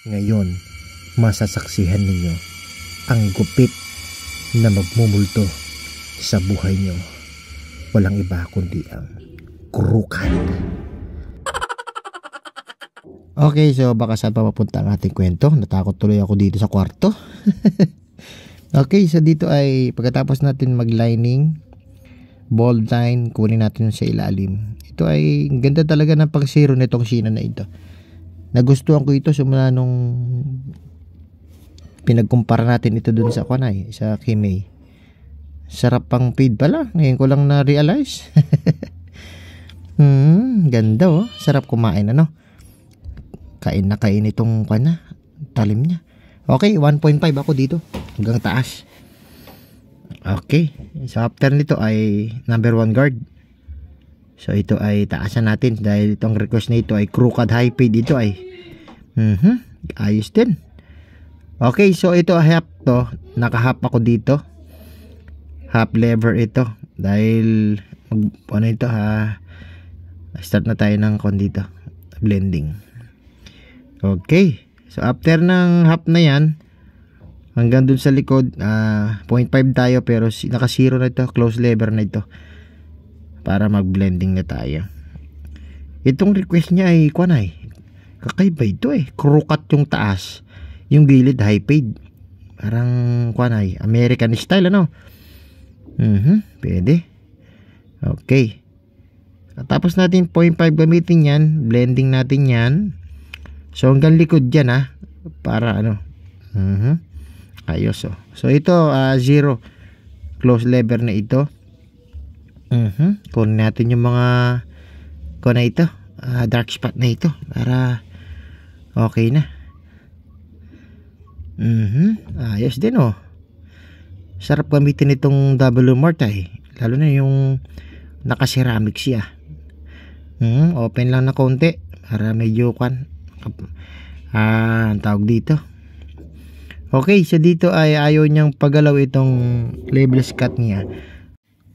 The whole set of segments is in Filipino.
Ngayon, masasaksihan ninyo ang gupit na magmumulto sa buhay nyo. Walang iba kundi ang krukad. Okay, so baka saan pa mapunta ang ating kwento? Natakot tuloy ako dito sa kwarto. Okay, so dito ay pagkatapos natin mag-lining, bold line, kunin natin sa ilalim. Ito ay ganda talaga ng pag-zero nitong Sheena na ito. Nagustuhan ko ito simula nung pinagkumpara natin ito dun sa Kanay, sa Kimei. Sarap pang feed pala. Ngayon ko lang na-realize. Ganda oh. Sarap kumain ano. Kain na kain itong kana, talim niya. Okay, 1.5 ako dito. Hanggang taas. Okay. So after nito ay number 1 guard. So ito ay taasan natin dahil itong request na ito ay crooked high fade dito ay. Ayos din. Okay, so ito half to. Naka-half ako dito. Half lever ito dahil ano ito ha. Start na tayo ng dito. Blending. Okay. So after ng half na yan hanggang dun sa likod 0.5 tayo pero naka-zero na ito. Close lever na ito. Para mag-blending na tayo. Itong request niya ay Kanay. Kakaiba ito eh. Crooked yung taas. Yung gilid high fade. Parang Kanay. American style ano. Pwede. Okay. Tapos natin 0.5 gamitin yan. Blending natin yan. So hanggang likod dyan ha. Para ano. Ayos oh. So ito 0. Close lever na ito. Kunin natin yung mga na ito, dark spot na ito para okay na. Ayos din oh. Sarap gamitin itong double mortar lalo na yung naka-ceramic siya. Open lang na konti para medyo ang tawag dito. Okay, so dito ay ayaw niyang pagalaw itong labeless cut niya.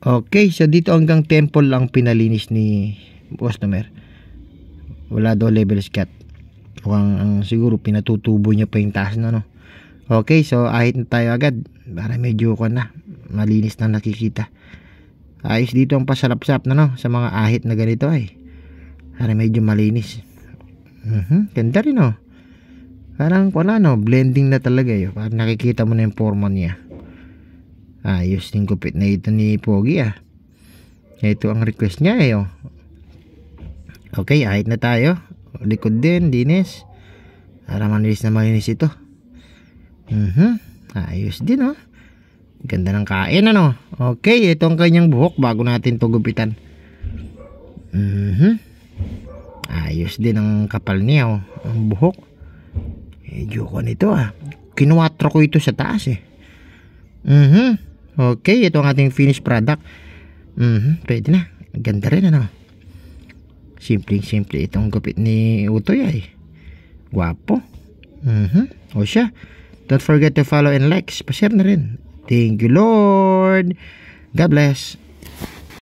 Okay, so dito hanggang temple lang pinalinis ni customer. Wala daw labeless cut. Mukhang siguro pinatutubo niya pa yung taas na no. Okay, so ahit na tayo agad para medyo malinis na nakikita. Ayos dito ang pasarap-sarap na no sa mga ahit na ganito ay. Para medyo malinis. Ganda rin oh. Parang blending na talaga yun. Parang nakikita mo na yung forma niya. Ayos din kupit na ito ni Pogi Ito ang request niya oh. Okay, ahit na tayo. Likod din, dinis. Para malinis na malinis ito. Ayos din oh. Ganda ng kain ano. Okay, ito ang kanyang buhok bago natin ito gupitan. Ayos din ang kapal niya oh. Ang buhok. Medyo nito kinuwatro ko ito sa taas Okay, ito ang ating finished product. Pwede na. Ganda rin ano. Simple itong gupit ni Utoy ay. Guwapo. O siya. Don't forget to follow and like. Pa-share na rin. Thank you Lord. God bless.